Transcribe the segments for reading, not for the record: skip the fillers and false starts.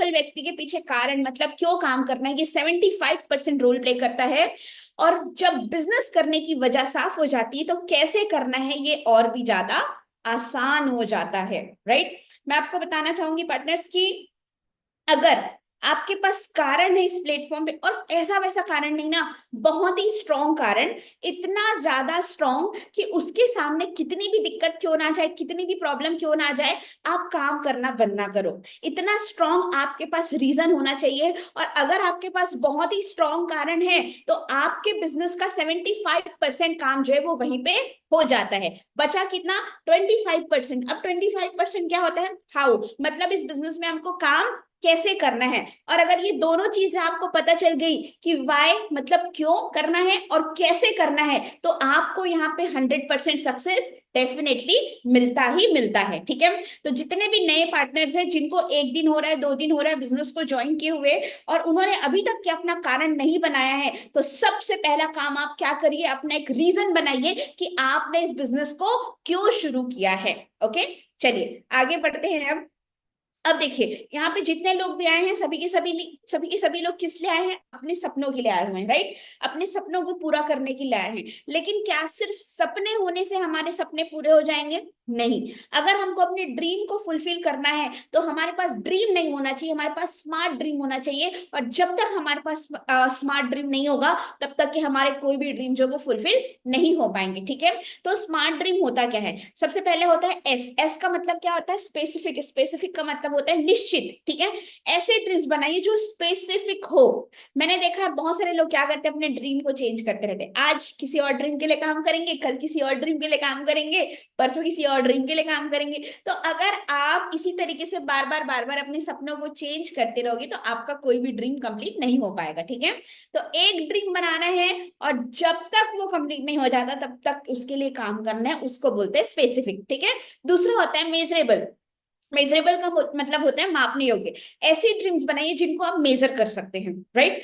Successful व्यक्ति के पीछे कारण मतलब क्यों काम करना है, ये 75% रोल प्ले करता है। और जब बिजनेस करने की वजह साफ हो जाती है तो कैसे करना है ये और भी ज्यादा आसान हो जाता है, राइट। मैं आपको बताना चाहूंगी पार्टनर्स की अगर आपके पास कारण है इस प्लेटफॉर्म पे, और ऐसा वैसा कारण नहीं ना, बहुत ही स्ट्रॉन्ग कारण, इतना ज्यादा स्ट्रॉन्ग कि उसके सामने कितनी भी दिक्कत क्यों ना जाए, कितनी भी प्रॉब्लम क्यों ना जाए, आप काम करना बंद ना करो। इतना स्ट्रॉन्ग आपके पास रीजन होना चाहिए। और अगर आपके पास बहुत ही स्ट्रॉन्ग कारण है तो आपके बिजनेस का 75% काम जो है वो वहीं पे हो जाता है। बचा कितना? 25%। अब 25% क्या होता है? हाउ, मतलब इस बिजनेस में हमको काम कैसे करना है। और अगर ये दोनों चीजें आपको पता चल गई कि वाई मतलब क्यों करना है और कैसे करना है, तो आपको यहाँ पे 100% सक्सेस डेफिनेटली मिलता ही मिलता है, ठीक है। तो जितने भी नए पार्टनर्स हैं जिनको 1 दिन हो रहा है, 2 दिन हो रहा है बिजनेस को ज्वाइन किए हुए, और उन्होंने अभी तक के अपना कारण नहीं बनाया है, तो सबसे पहला काम आप क्या करिए, अपना एक रीजन बनाइए कि आपने इस बिजनेस को क्यों शुरू किया है। ओके, चलिए आगे बढ़ते हैं। अब देखिए यहाँ पे जितने लोग भी आए हैं सभी के सभी लोग किस लिए आए हैं? अपने सपनों के लिए आए हुए हैं, राइट। अपने सपनों को पूरा करने के लिए आए हैं। लेकिन क्या सिर्फ सपने होने से हमारे सपने पूरे हो जाएंगे? नहीं। अगर हमको अपने ड्रीम को फुलफिल करना है तो हमारे पास ड्रीम नहीं होना चाहिए, हमारे पास स्मार्ट ड्रीम होना चाहिए। और जब तक हमारे पास स्मार्ट ड्रीम नहीं होगा तब तक कि हमारे कोई भी ड्रीम जो वो फुलफिल नहीं हो पाएंगे, ठीक है। तो स्मार्ट ड्रीम होता क्या है? सबसे पहले होता है एस। एस का मतलब क्या होता है? स्पेसिफिक। स्पेसिफिक का मतलब होता है निश्चित, ठीक है। ऐसे ड्रीम्स बनाइए जो स्पेसिफिक हो। मैंने देखा है बहुत सारे लोग क्या करते हैं, अपने ड्रीम को चेंज करते रहते हैं। आज किसी और ड्रीम के लिए काम करेंगे, कल किसी और ड्रीम के लिए काम करेंगे, परसों किसी और ड्रीम के लिए काम करेंगे। तो अगर आप इसी तरीके से बार बार अपने सपनों को चेंज करते रहोगे तो आपका कोई भी ड्रीम कंप्लीट नहीं हो पाएगा, ठीक है। तो एक ड्रीम बनाना है और जब तक वो कंप्लीट नहीं हो जाता तब तक उसके लिए काम करना है, उसको बोलते हैं स्पेसिफिक, ठीक है। दूसरा होता है मेजरेबल। मेजरेबल का मतलब होता है मापने योग्य। ऐसी ड्रीम्स बनाइए जिनको आप मेजर कर सकते हैं, राइट।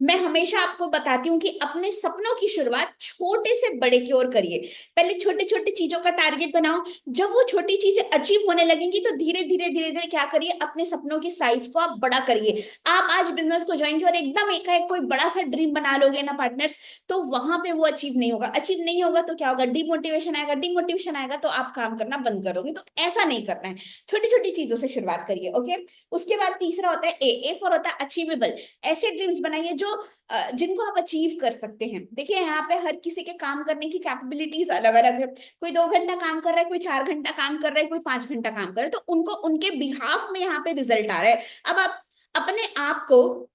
मैं हमेशा आपको बताती हूँ कि अपने सपनों की शुरुआत छोटे से बड़े की ओर करिए। पहले छोटे छोटे चीजों का टारगेट बनाओ। जब वो छोटी चीजें अचीव होने लगेंगी तो धीरे धीरे क्या करिए, अपने सपनों की साइज को आप बड़ा करिए। आप आज बिजनेस को ज्वाइन किए और एकदम एकाएक कोई बड़ा सा ड्रीम बना लोगे ना पार्टनर्स, तो वहां पे वो अचीव नहीं होगा। अचीव नहीं होगा तो क्या होगा? डिमोटिवेशन आएगा। डिमोटिवेशन आएगा तो आप काम करना बंद करोगे। तो ऐसा नहीं करना है। छोटी छोटी चीजों से शुरुआत करिए, ओके। उसके बाद तीसरा होता है ए फॉर होता है अचीवेबल। ऐसे ड्रीम्स बनाइए जो जिनको आप अचीव कर सकते हैं। देखिए यहाँ पे हर किसी के काम करने की कैपेबिलिटीज अलग अलग है। कोई 2 घंटा काम कर रहा है, कोई 4 घंटा काम कर रहा है, कोई 5 घंटा काम कर रहा है, तो उनको उनके बिहाफ में यहाँ पे रिजल्ट आ रहा है। अब आप अपने आप को,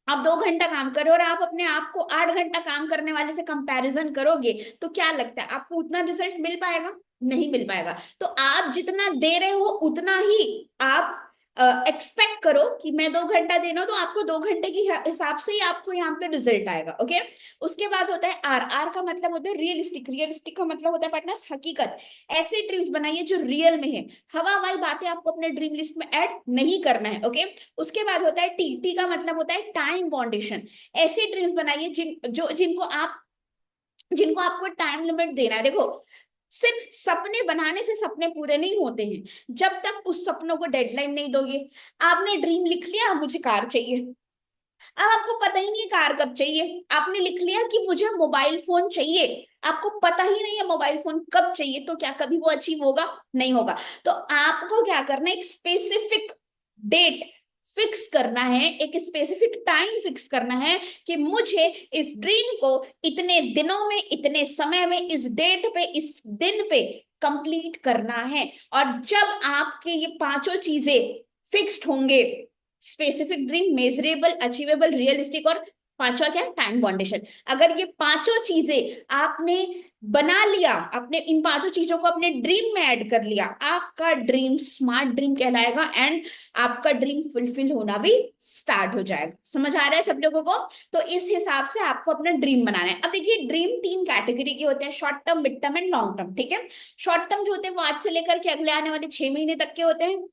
आप 2 घंटा काम करो और आप अपने आप को 8 घंटा काम करने वाले से कंपैरिजन करोगे तो क्या लगता है आपको उतना रिजल्ट मिल पाएगा? नहीं मिल पाएगा। तो आप जितना दे रहे हो उतना ही आप एक्सपेक्ट करो कि मैं 2 घंटा दे रहा हूं तो आपको 2 घंटे की हिसाब से ही आपको यहाँ पे रिजल्ट आएगा, ओके। उसके बाद होता है आर। आर का मतलब होता है रियलिस्टिक। रियलिस्टिक का मतलब होता है पार्टनर्स हकीकत। ऐसे ड्रीम्स बनाइए जो रियल में है। हवा हवाई बातें आपको अपने ड्रीम लिस्ट में ऐड नहीं करना है, ओके। उसके बाद होता है टी। टी का मतलब होता है टाइम बाउंडेशन। ऐसे ड्रीम्स बनाइए जिनको आपको टाइम लिमिट देना है। देखो, सिर्फ सपने बनाने से सपने पूरे नहीं होते हैं जब तक उस सपनों को डेडलाइन नहीं दोगे। आपने ड्रीम लिख लिया मुझे कार चाहिए, अब आपको पता ही नहीं है कार कब चाहिए। आपने लिख लिया कि मुझे मोबाइल फोन चाहिए, आपको पता ही नहीं है मोबाइल फोन कब चाहिए, तो क्या कभी वो अचीव होगा? नहीं होगा। तो आपको क्या करना है, एक स्पेसिफिक डेट फिक्स करना है, एक स्पेसिफिक टाइम फिक्स करना है कि मुझे इस ड्रीम को इतने दिनों में, इतने समय में, इस डेट पे, इस दिन पे कंप्लीट करना है। और जब आपके ये पांचों चीजें फिक्स्ड होंगे, specific dream, measurable, achievable, realistic और पांचवा क्या? टाइम बाउंडेशन। अगर ये पांचों चीजें आपने बना लिया, आपने इन पांचों चीजों को अपने ड्रीम में ऐड कर लिया, आपका ड्रीम स्मार्ट ड्रीम कहलाएगा एंड आपका ड्रीम फुलफिल होना भी स्टार्ट हो जाएगा। समझ आ रहा है सब लोगों को? तो इस हिसाब से आपको अपना ड्रीम बनाना है। अब देखिए ड्रीम 3 कैटेगरी के होते हैं, short term, mid term and long term, ठीक है। शॉर्ट टर्म जो होते हैं वो आज से लेकर के अगले आने वाले 6 महीने तक के होते हैं।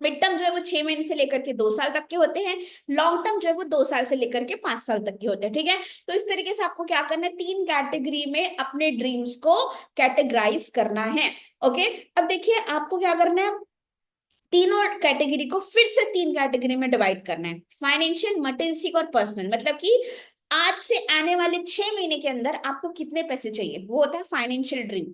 मिड टर्म जो है वो 6 महीने से लेकर के 2 साल तक के होते हैं। लॉन्ग टर्म जो है वो 2 साल से लेकर के 5 साल तक के होते हैं, ठीक है। तो इस तरीके से आपको क्या करना है, 3 कैटेगरी में अपने ड्रीम्स को कैटेगराइज करना है, ओके। अब देखिए आपको क्या करना है, तीनों कैटेगरी को फिर से 3 कैटेगरी में डिवाइड करना है, फाइनेंशियल, मटेरियलिस्टिक और पर्सनल। मतलब कि आज से आने वाले 6 महीने के अंदर आपको कितने पैसे चाहिए, वो होता है फाइनेंशियल ड्रीम।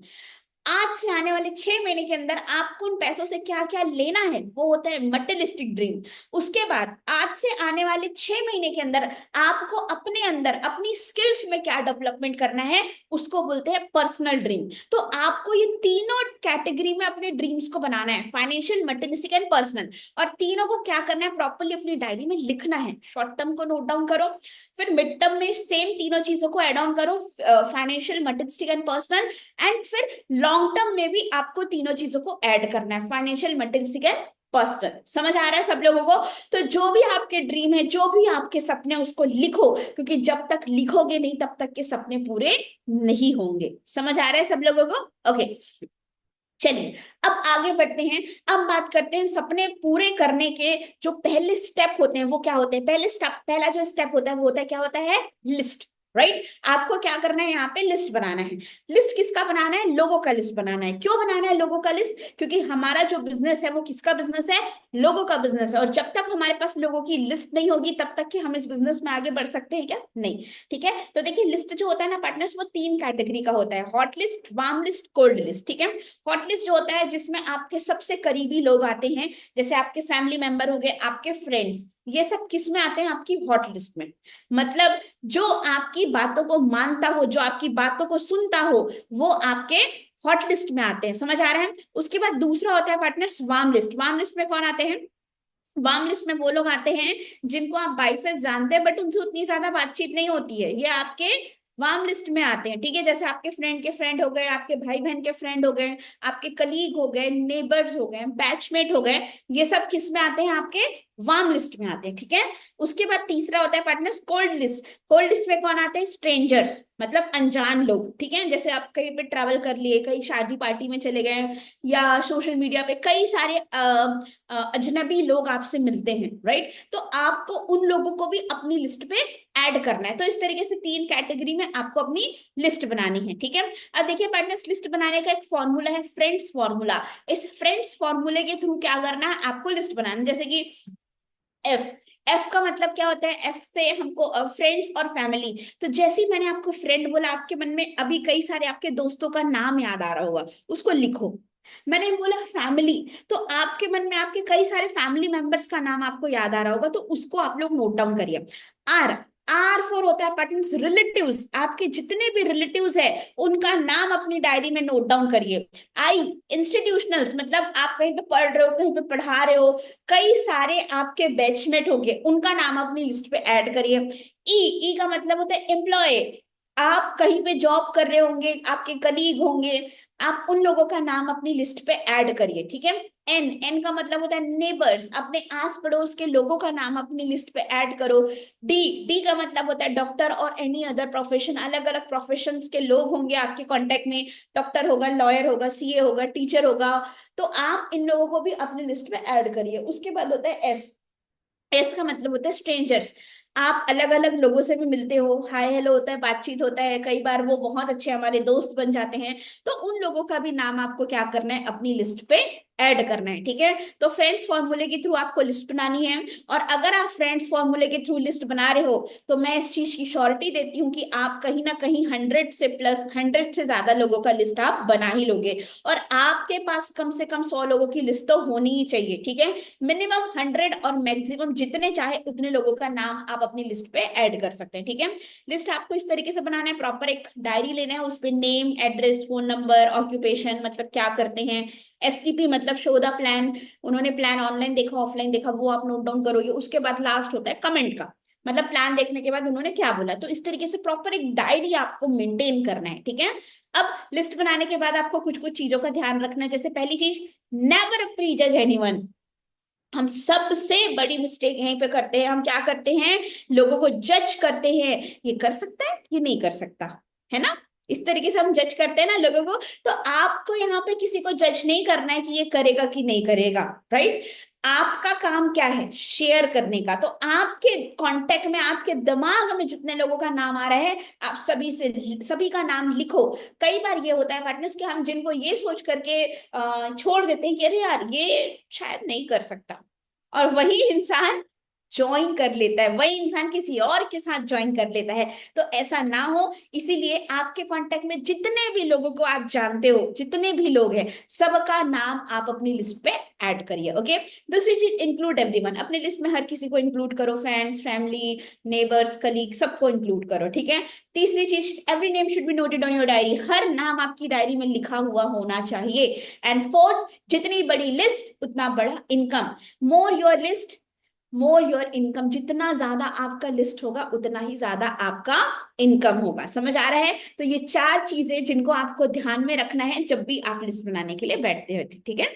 आज से आने वाले 6 महीने के अंदर आपको उन पैसों से क्या क्या लेना है, वो होता है मटेरियलिस्टिक ड्रीम। उसके बाद आज से आने वाले 6 महीने के अंदर आपको अपने अंदर अपनी स्किल्स में क्या डेवलपमेंट करना है, उसको बोलते हैं पर्सनल ड्रीम। तो आपको ये तीनों कैटेगरी में अपने ड्रीम्स को बनाना है, फाइनेंशियल, मटेरियलिस्टिक एंड पर्सनल। और तीनों को क्या करना है, प्रॉपरली अपनी डायरी में लिखना है। शॉर्ट टर्म को नोट डाउन करो, फिर मिड टर्म में सेम तीनों चीजों को एड ऑन करो, financial, materialistic and personal. And फिर लॉन्ग टर्म में भी आपको तीनों चीजों को ऐड करना है, फाइनेंशियल, मटेरियलिस्टिक एंड पर्सनल। समझ आ रहा है सब लोगों को? तो जो भी आपके ड्रीम है, जो भी आपके सपने, उसको लिखो, क्योंकि जब तक लिखोगे नहीं तब तक के सपने पूरे नहीं होंगे। समझ आ रहा है सब लोगों को? ओके, चलिए अब आगे बढ़ते हैं। अब बात करते हैं सपने पूरे करने के जो पहले स्टेप होते हैं, वो क्या होते हैं। पहला जो स्टेप होता है वो होता है, क्या होता है, लिस्ट। राइट, आपको क्या करना है, यहाँ पे लिस्ट बनाना है। लिस्ट किसका बनाना है, लोगों का लिस्ट बनाना है। क्यों बनाना है लोगों का लिस्ट, क्योंकि हमारा जो बिजनेस है वो किसका बिजनेस है, लोगों का बिजनेस है। और जब तक हमारे पास लोगों की लिस्ट नहीं होगी तब तक कि हम इस बिजनेस में आगे बढ़ सकते हैं क्या, नहीं। ठीक है, तो देखिए लिस्ट जो होता है ना पार्टनर्स, वो 3 कैटेगरी का होता है, hot list, warm list, cold list. ठीक है, हॉट लिस्ट जो होता है जिसमें आपके सबसे करीबी लोग आते हैं, जैसे आपके फैमिली मेंबर हो गए, आपके फ्रेंड्स, ये सब किस में आते हैं, आपकी हॉट लिस्ट में। मतलब जो आपकी बातों को मानता हो, जो आपकी बातों को सुनता हो, वो आपके हॉट लिस्ट में आते हैं। समझ आ रहा है? उसके बाद दूसरा होता है partners warm list. Warm list में कौन आते हैं, वार्म लिस्ट में वो लोग आते हैं जिनको आप बाई फेस जानते हैं बट उनसे उतनी ज्यादा बातचीत नहीं होती है, ये आपके वार्म लिस्ट में आते हैं। ठीक है, जैसे आपके फ्रेंड के फ्रेंड हो गए, आपके भाई बहन के फ्रेंड हो गए, आपके कलीग हो गए, नेबर्स हो गए, बैचमेट हो गए, ये सब किस में आते हैं, आपके वार्म लिस्ट में आते हैं। ठीक है, उसके बाद तीसरा होता है partners cold list. Cold list में कौन आते हैं, स्ट्रेंजर्स, मतलब अनजान लोग। ठीक है, जैसे आप कहीं पे ट्रैवल कर लिए, कहीं शादी पार्टी में चले गए, या सोशल मीडिया पे कई सारे अजनबी लोग आपसे मिलते हैं। राइट, तो आपको उन लोगों को भी अपनी लिस्ट पे ऐड करना है। तो इस तरीके से 3 कैटेगरी में आपको अपनी लिस्ट बनानी है। ठीक है, अब देखिए पार्टनर्स, लिस्ट बनाने का एक फॉर्मूला है, फ्रेंड्स फॉर्मूला। इस फ्रेंड्स फॉर्मूले के थ्रू क्या करना है, आपको लिस्ट बनाना है। जैसे कि एफ, एफ का मतलब क्या होता है, एफ से हमको फ्रेंड्स और फैमिली। तो जैसे ही मैंने आपको फ्रेंड बोला, आपके मन में अभी कई सारे आपके दोस्तों का नाम याद आ रहा होगा, उसको लिखो। मैंने बोला फैमिली, तो आपके मन में आपके कई सारे फैमिली मेंबर्स का नाम आपको याद आ रहा होगा, तो उसको आप लोग नोट डाउन करिए। आर, आर फॉर होता है पार्टनर्स रिलेटिव्स। आपके जितने भी रिलेटिव्स है उनका नाम अपनी डायरी में नोट डाउन करिए। आई, इंस्टीट्यूशनल्स, मतलब आप कहीं पे पढ़ रहे हो, कहीं पे पढ़ा रहे हो, कई सारे आपके बैचमेट होंगे, उनका नाम अपनी लिस्ट पे ऐड करिए। ई, ई का मतलब होता है एम्प्लॉय। आप कहीं पे जॉब कर रहे होंगे, आपके कलीग होंगे, आप उन लोगों का नाम अपनी लिस्ट पे ऐड करिए। ठीक है, एन, एन का मतलब होता है नेबर्स, अपने आस पड़ोस के लोगों का नाम अपनी लिस्ट पे ऐड करो। डी, डी का मतलब होता है डॉक्टर और एनी अदर प्रोफेशन, अलग अलग प्रोफेशन के लोग होंगे आपके कांटेक्ट में, डॉक्टर होगा, लॉयर होगा, सीए होगा, टीचर होगा, तो आप इन लोगों को भी अपनी लिस्ट में ऐड करिए। उसके बाद होता है एस, एस का मतलब होता है स्ट्रेंजर्स। आप अलग अलग लोगों से भी मिलते हो, हाय हेलो होता है, बातचीत होता है, कई बार वो बहुत अच्छे हमारे दोस्त बन जाते हैं, तो उन लोगों का भी नाम आपको क्या करना है, अपनी लिस्ट पे ऐड करना है। ठीक है, तो फ्रेंड्स फॉर्मूले के थ्रू आपको लिस्ट बनानी है। और अगर आप फ्रेंड्स फॉर्मूले के थ्रू लिस्ट बना रहे हो तो मैं इस चीज की श्योरिटी देती हूँ कि आप कहीं ना कहीं 100 से प्लस, 100 से ज्यादा लोगों का लिस्ट आप बना ही लोगे। और आपके पास कम से कम 100 लोगों की लिस्ट तो होनी ही चाहिए। ठीक है, मिनिमम 100 और मैक्सिमम जितने चाहे उतने लोगों का नाम आप अपनी लिस्ट पे ऐड कर सकते हैं। ठीक है, लिस्ट आपको इस तरीके से बनाना है, प्रॉपर एक डायरी लेना है, उस पे name, address, phone number, occupation, मतलब क्या करते हैं, एसटीपी मतलब शो द प्लान, उन्होंने प्लान ऑनलाइन देखा, ऑफलाइन देखा, वो आप नोट डाउन करोगे। उसके बाद लास्ट होता है कमेंट का, मतलब प्लान देखने के बाद उन्होंने क्या बोला। तो इस तरीके से प्रॉपर एक डायरी आपको मेंटेन करना है। ठीक है, अब लिस्ट बनाने के बाद आपको कुछ कुछ चीजों का ध्यान रखना है। जैसे पहली चीज, नेवर प्री जज एनीवन। हम सबसे बड़ी मिस्टेक यहीं पे करते हैं, हम क्या करते हैं, लोगों को जज करते हैं, ये कर सकता है, ये नहीं कर सकता, है ना। इस तरीके से हम जज करते हैं ना लोगों को। तो आपको यहाँ पे किसी को जज नहीं करना है कि ये करेगा कि नहीं करेगा। राइट, आपका काम क्या है, शेयर करने का। तो आपके कांटेक्ट में, आपके दिमाग में जितने लोगों का नाम आ रहा है, आप सभी का नाम लिखो। कई बार ये होता है पार्टनर्स कि हम जिनको ये सोच करके छोड़ देते हैं कि अरे यार ये शायद नहीं कर सकता, और वही इंसान ज्वाइन कर लेता है, वही इंसान किसी और के साथ ज्वाइन कर लेता है। तो ऐसा ना हो, इसीलिए आपके कांटेक्ट में जितने भी लोगों को आप जानते हो, जितने भी लोग हैं, सबका नाम आप अपनी लिस्ट पे ऐड करिए। ओके। दूसरी चीज, इंक्लूड एवरीवन। अपनी लिस्ट में हर किसी को इंक्लूड करो, फ्रेंड्स, फैमिली, नेबर्स, कलीग, सबको इंक्लूड करो, ठीक है। तीसरी चीज, every name should be noted on your diary. हर नाम आपकी डायरी में लिखा हुआ होना चाहिए। एंड फोर्थ, जितनी बड़ी लिस्ट उतना बड़ा income. More your list more your income. जितना ज्यादा आपका लिस्ट होगा उतना ही ज्यादा आपका इनकम होगा। समझ आ रहा है? तो ये चार चीजें जिनको आपको ध्यान में रखना है जब भी आप लिस्ट बनाने के लिए बैठते हो, ठीक है।